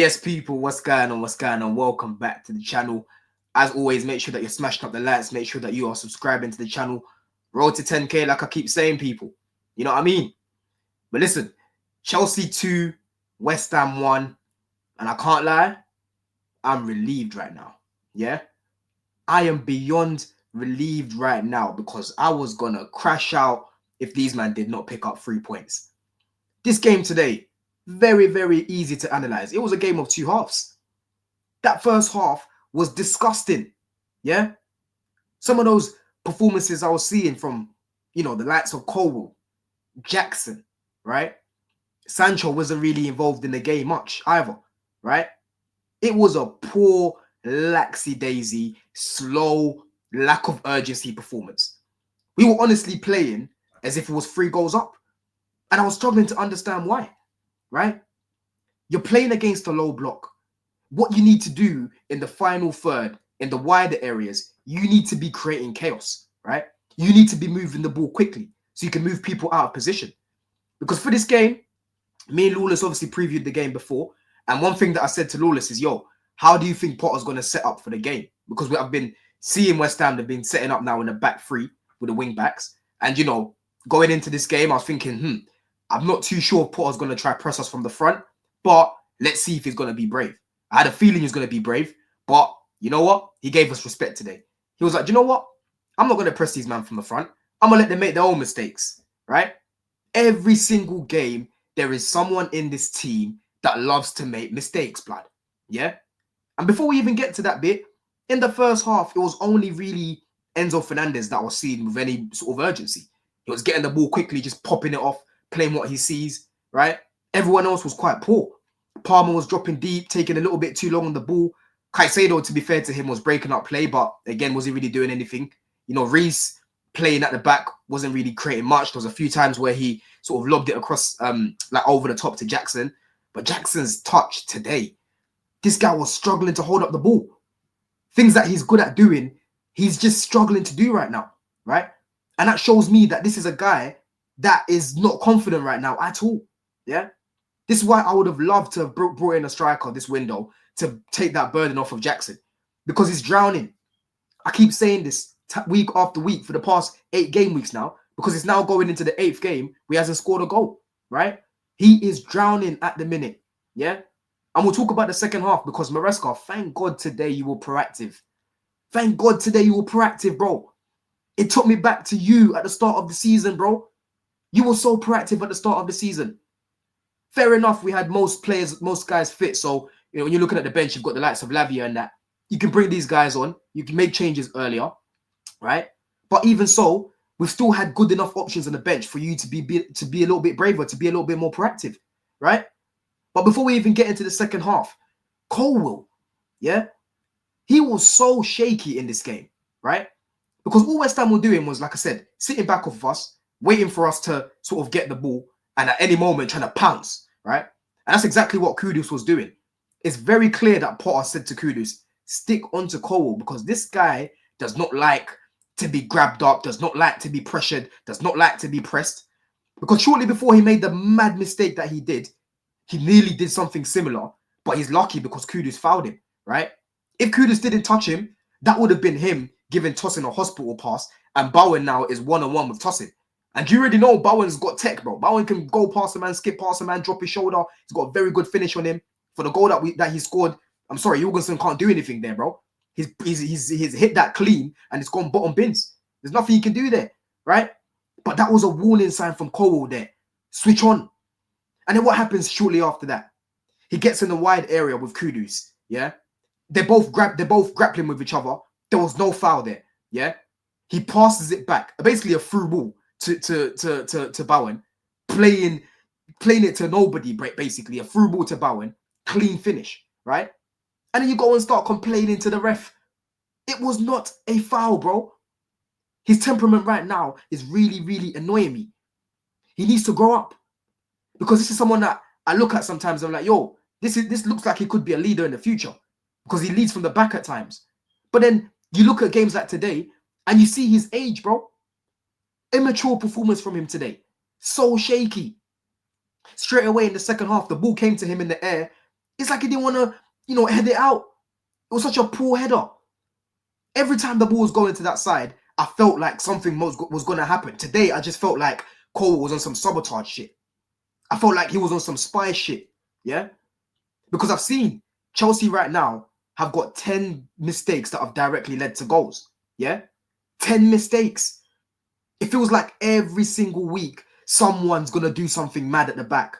Yes, people, what's going on? What's going on? Welcome back to the channel. As always, make sure that you're smashing up the likes. Make sure that you are subscribing to the channel. Road to 10K, like I keep saying, people. You know what I mean? But listen, Chelsea 2, West Ham 1. And I can't lie, I'm relieved right now. Yeah? I am beyond relieved right now because I was going to crash out if these men did not pick up 3 points. This game today, very, very easy to analyze. It was a game of two halves. That first half was disgusting. Yeah? Some of those performances I was seeing from, the likes of Colwill, Jackson, right? Sancho wasn't really involved in the game much either, right? It was a poor, laxy-daisy, slow, lack of urgency performance. We were honestly playing as if it was 3 goals up. And I was struggling to understand why, right? You're playing against a low block. What you need to do in the final third, in the wider areas, you need to be creating chaos, right? You need to be moving the ball quickly so you can move people out of position. Because for this game, me and Lawless obviously previewed the game before. And one thing that I said to Lawless is, yo, how do you think Potter's going to set up for the game? Because I've been seeing West Ham, they've been setting up now in the back three with the wing backs. And, going into this game, I was thinking, I'm not too sure if Potter's going to try press us from the front. But let's see if he's going to be brave. I had a feeling he was going to be brave. But you know what? He gave us respect today. He was like, you know what? I'm not going to press these men from the front. I'm going to let them make their own mistakes, right? Every single game, there is someone in this team that loves to make mistakes, blood. Yeah? And before we even get to that bit, in the first half, it was only really Enzo Fernandez that was seen with any sort of urgency. He was getting the ball quickly, just popping it off, playing what he sees, right? Everyone else was quite poor. Palmer was dropping deep, taking a little bit too long on the ball. Caicedo, to be fair to him, was breaking up play, but again, was he really doing anything? Reece playing at the back wasn't really creating much. There was a few times where he sort of lobbed it across, like over the top to Jackson. But Jackson's touch today, this guy was struggling to hold up the ball. Things that he's good at doing, he's just struggling to do right now, right? And that shows me that this is a guy that is not confident right now at all, yeah? This is why I would have loved to have brought in a striker this window to take that burden off of Jackson because he's drowning. I keep saying this week after week for the past 8 game weeks now because it's now going into the 8th game where he hasn't scored a goal, right? He is drowning at the minute, yeah? And we'll talk about the second half because Maresca, thank God today you were proactive. Thank God today you were proactive, bro. It took me back to you at the start of the season, bro. You were so proactive at the start of the season. Fair enough, we had most guys fit. So, when you're looking at the bench, you've got the likes of Lavia and that. You can bring these guys on. You can make changes earlier, right? But even so, we've still had good enough options on the bench for you to be a little bit braver, to be a little bit more proactive, right? But before we even get into the second half, Colwill, yeah? He was so shaky in this game, right? Because all West Ham were doing was, like I said, sitting back off of us, waiting for us to sort of get the ball, and at any moment trying to pounce, right? And that's exactly what Kudus was doing. It's very clear that Potter said to Kudus, stick onto Colwill because this guy does not like to be grabbed up, does not like to be pressured, does not like to be pressed. Because shortly before he made the mad mistake that he did, he nearly did something similar, but he's lucky because Kudus fouled him, right? If Kudus didn't touch him, that would have been him giving Tosin a hospital pass, and Bowen now is one-on-one with Tosin. And you already know Bowen's got tech, bro. Bowen can go past the man, skip past the man, drop his shoulder. He's got a very good finish on him. For the goal that he scored, I'm sorry, Jorgensen can't do anything there, bro. He's hit that clean and it's gone bottom bins. There's nothing he can do there, right? But that was a warning sign from Colwill there. Switch on. And then what happens shortly after that? He gets in the wide area with Kudus, yeah? They're both grappling with each other. There was no foul there, yeah? He passes it back, basically a through ball to Bowen, playing it to nobody, basically a through ball to Bowen, clean finish, right? And then you go and start complaining to the ref. It was not a foul, bro. His temperament right now is really, really annoying me. He needs to grow up because this is someone that I look at sometimes. I'm like, yo, this looks like he could be a leader in the future because he leads from the back at times. But then you look at games like today and you see his age, bro. Immature performance from him today. So shaky. Straight away in the second half, the ball came to him in the air. It's like he didn't want to, head it out. It was such a poor header. Every time the ball was going to that side, I felt like something was going to happen. Today, I just felt like Cole was on some sabotage shit. I felt like he was on some spy shit, yeah? Because I've seen Chelsea right now have got 10 mistakes that have directly led to goals, yeah? 10 mistakes. It feels like every single week, someone's going to do something mad at the back.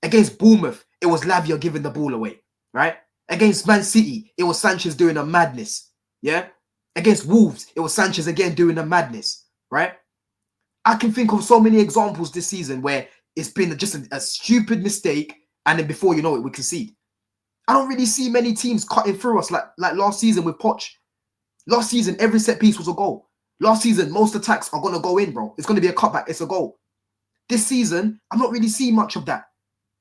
Against Bournemouth, it was Lavia giving the ball away, right? Against Man City, it was Sanchez doing a madness, yeah? Against Wolves, it was Sanchez again doing a madness, right? I can think of so many examples this season where it's been just a stupid mistake, and then before you know it, we concede. I don't really see many teams cutting through us like last season with Poch. Last season, every set piece was a goal. Last season, most attacks are going to go in, bro. It's going to be a cutback. It's a goal. This season, I'm not really seeing much of that.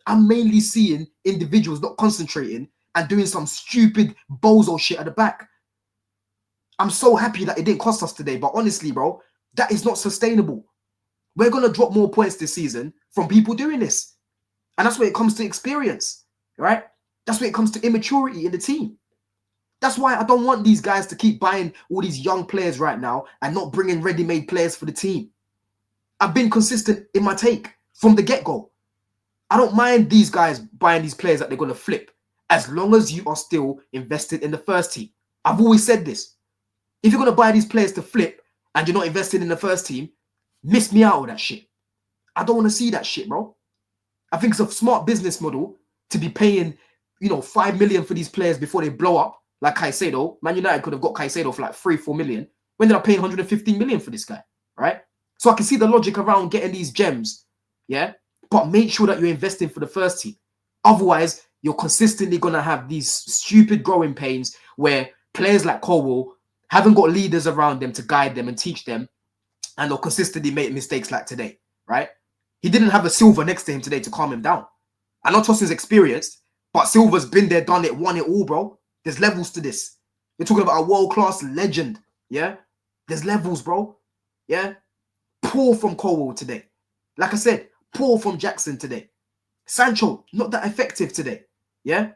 I'm mainly seeing individuals not concentrating and doing some stupid bozo shit at the back. I'm so happy that it didn't cost us today, but honestly, bro, that is not sustainable. We're going to drop more points this season from people doing this. And that's where it comes to experience, right? That's where it comes to immaturity in the team. That's why I don't want these guys to keep buying all these young players right now and not bringing ready-made players for the team. I've been consistent in my take from the get-go. I don't mind these guys buying these players that they're going to flip as long as you are still invested in the first team. I've always said this. If you're going to buy these players to flip and you're not invested in the first team, miss me out with that shit. I don't want to see that shit, bro. I think it's a smart business model to be paying, 5 million for these players before they blow up, like Caicedo. Man United could have got Caicedo for like 3-4 million. When they're paying 115 million for this guy, right? So I can see the logic around getting these gems, yeah? But make sure that you're investing for the first team. Otherwise, you're consistently going to have these stupid growing pains where players like Colwill haven't got leaders around them to guide them and teach them, and they'll consistently make mistakes like today, right? He didn't have a Silva next to him today to calm him down. I know Tosin's experienced, but Silva's been there, done it, won it all, bro. There's levels to this. You're talking about a world-class legend, yeah? There's levels, bro, yeah? Poor from Colwill today. Like I said, poor from Jackson today. Sancho, not that effective today, yeah?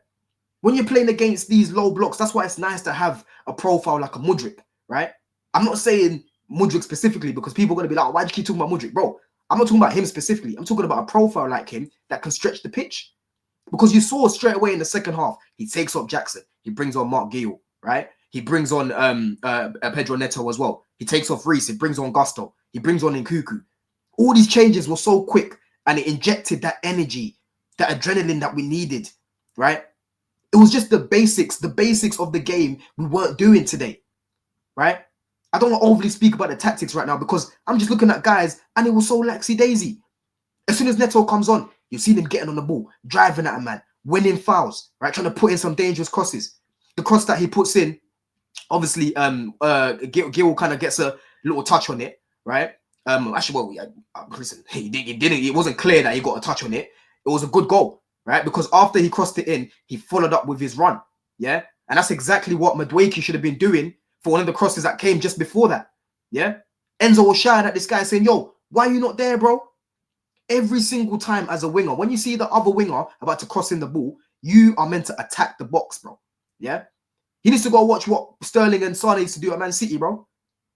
When you're playing against these low blocks, that's why it's nice to have a profile like a Mudryk, right? I'm not saying Mudryk specifically because people are going to be like, why do you keep talking about Mudryk? Bro, I'm not talking about him specifically. I'm talking about a profile like him that can stretch the pitch. Because you saw straight away in the second half, he takes off Jackson. He brings on Mark Guiu, right? He brings on Pedro Neto as well. He takes off Reece. He brings on Gusto. He brings on Nkuku. All these changes were so quick and it injected that energy, that adrenaline that we needed, right? It was just the basics of the game we weren't doing today, right? I don't want to overly speak about the tactics right now because I'm just looking at guys and it was so laxy-daisy. As soon as Neto comes on, you see them getting on the ball, driving at a man, winning fouls, right? Trying to put in some dangerous crosses. The cross that he puts in, obviously, Guiu kind of gets a little touch on it, right? Actually, listen, he didn't. It wasn't clear that he got a touch on it. It was a good goal, right? Because after he crossed it in, he followed up with his run, yeah? And that's exactly what Madueke should have been doing for one of the crosses that came just before that, yeah? Enzo was shouting at this guy saying, yo, why are you not there, bro? Every single time as a winger, when you see the other winger about to cross in the ball, you are meant to attack the box, bro. Yeah? He needs to go watch what Sterling and Sane used to do at Man City, bro.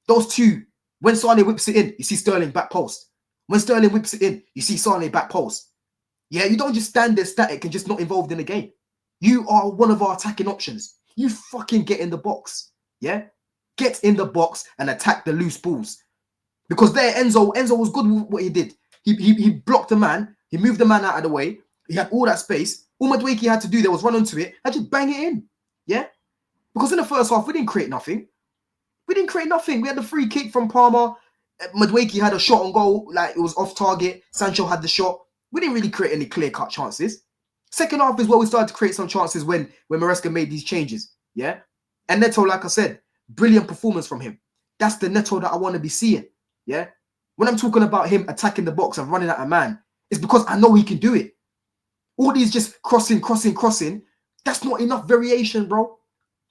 Those two, when Sane whips it in, you see Sterling back post. When Sterling whips it in, you see Sane back post. Yeah, you don't just stand there static and just not involved in the game. You are one of our attacking options. You fucking get in the box. Yeah? Get in the box and attack the loose balls. Because there, Enzo was good with what he did. He blocked the man. He moved the man out of the way. He had all that space. All Madueke had to do there was run onto it and just bang it in. Yeah? Because in the first half, we didn't create nothing. We had the free kick from Palmer. Madueke had a shot on goal. Like, it was off target. Sancho had the shot. We didn't really create any clear-cut chances. Second half is where we started to create some chances when Maresca made these changes. Yeah? And Neto, like I said, brilliant performance from him. That's the Neto that I want to be seeing. Yeah? When I'm talking about him attacking the box and running at a man, it's because I know he can do it. All these just crossing, that's not enough variation, bro.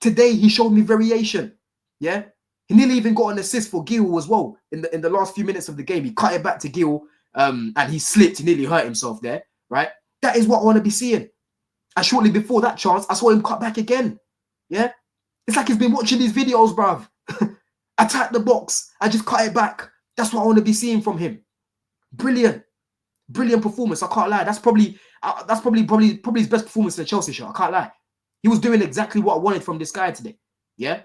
Today, he showed me variation. Yeah? He nearly even got an assist for Guiu as well in the last few minutes of the game. He cut it back to Guiu and he slipped. He nearly hurt himself there, right? That is what I want to be seeing. And shortly before that chance, I saw him cut back again. Yeah? It's like he's been watching these videos, bruv. Attack the box and just cut it back. That's what I want to be seeing from him. Brilliant. Brilliant performance. I can't lie. That's probably his best performance in the Chelsea shirt. I can't lie. He was doing exactly what I wanted from this guy today. Yeah?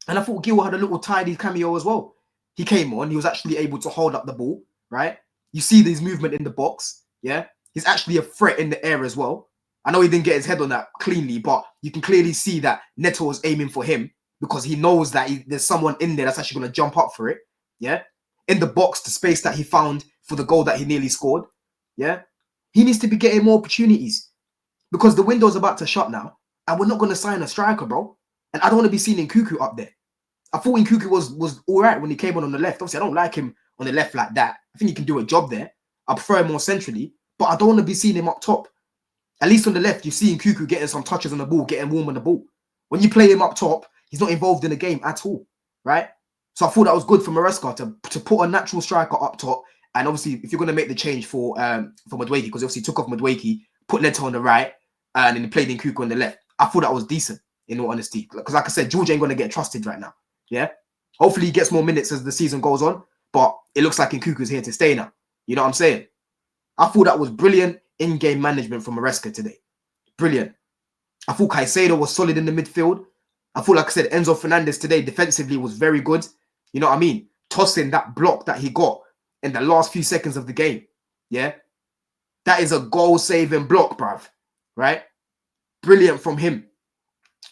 And I thought Guiu had a little tidy cameo as well. He came on. He was actually able to hold up the ball, right? You see his movement in the box. Yeah? He's actually a threat in the air as well. I know he didn't get his head on that cleanly, but you can clearly see that Neto was aiming for him because he knows that there's someone in there that's actually going to jump up for it. Yeah? In the box, the space that he found for the goal that he nearly scored. Yeah? He needs to be getting more opportunities because the window's about to shut now and we're not going to sign a striker, bro. And I don't want to be seeing Nkuku up there. I thought Nkuku was all right when he came on the left. Obviously, I don't like him on the left like that. I think he can do a job there. I prefer him more centrally, but I don't want to be seeing him up top. At least on the left, you see Nkuku getting some touches on the ball, getting warm on the ball. When you play him up top, he's not involved in the game at all, right? So I thought that was good for Maresca to put a natural striker up top. And obviously, if you're going to make the change for Madueke, because obviously he took off Madueke, put Neto on the right, and then he played Nkuku on the left. I thought that was decent, in all honesty. Because like I said, George ain't going to get trusted right now, yeah? Hopefully he gets more minutes as the season goes on, but it looks like Nkuku's here to stay now. You know what I'm saying? I thought that was brilliant in-game management from Maresca today. Brilliant. I thought Caicedo was solid in the midfield. I thought, like I said, Enzo Fernandez today defensively was very good. You know what I mean? Tossing that block that he got in the last few seconds of the game. Yeah? That is a goal-saving block, bruv. Right? Brilliant from him.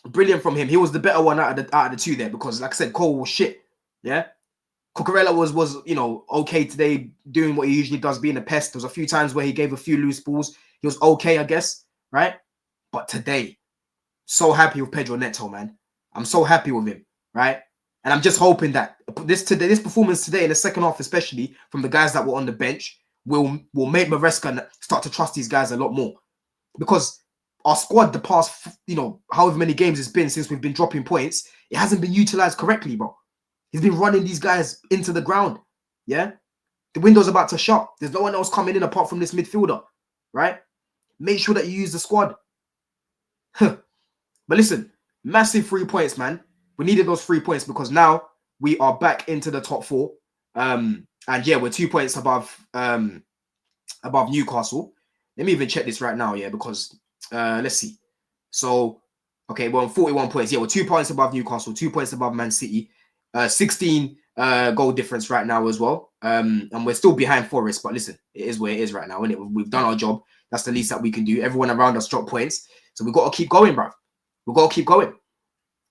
Brilliant from him. He was the better one out of the two there because, like I said, Cole was shit. Yeah? Cucurella was you know, okay today, doing what he usually does, being a pest. There was a few times where he gave a few loose balls. He was okay, I guess, right? But today, so happy with Pedro Neto, man. I'm so happy with him, right? And I'm just hoping that this performance today in the second half, especially from the guys that were on the bench, will make Maresca start to trust these guys a lot more. Because our squad, the past, you know, however many games it's been since we've been dropping points, it hasn't been utilized correctly, bro. He's been running these guys into the ground. Yeah? The window's about to shut. There's no one else coming in apart from this midfielder. Right? Make sure that you use the squad. But listen, massive 3 points, man. We needed those 3 points because now we are back into the top 4. And yeah, we're 2 points above Newcastle. Let me even check this right now, yeah, because let's see. So, okay, we're on 41 points. Yeah, we're 2 points above Newcastle, 2 points above Man City. 16 goal difference right now as well. And we're still behind Forest, but listen, it is where it is right now, isn't it? We've done our job. That's the least that we can do. Everyone around us dropped points. So we've got to keep going, bruv. We've got to keep going.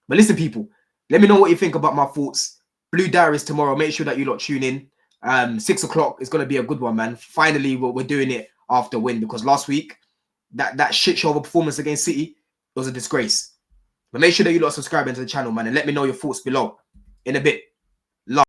But listen, people, let me know what you think about my thoughts. Blue Diaries tomorrow. Make sure that you lot tune in. 6 o'clock is going to be a good one, man. Finally, we're doing it after win because last week, that shit show of a performance against City was a disgrace. But make sure that you lot subscribe to the channel, man, and let me know your thoughts below. In a bit. Love.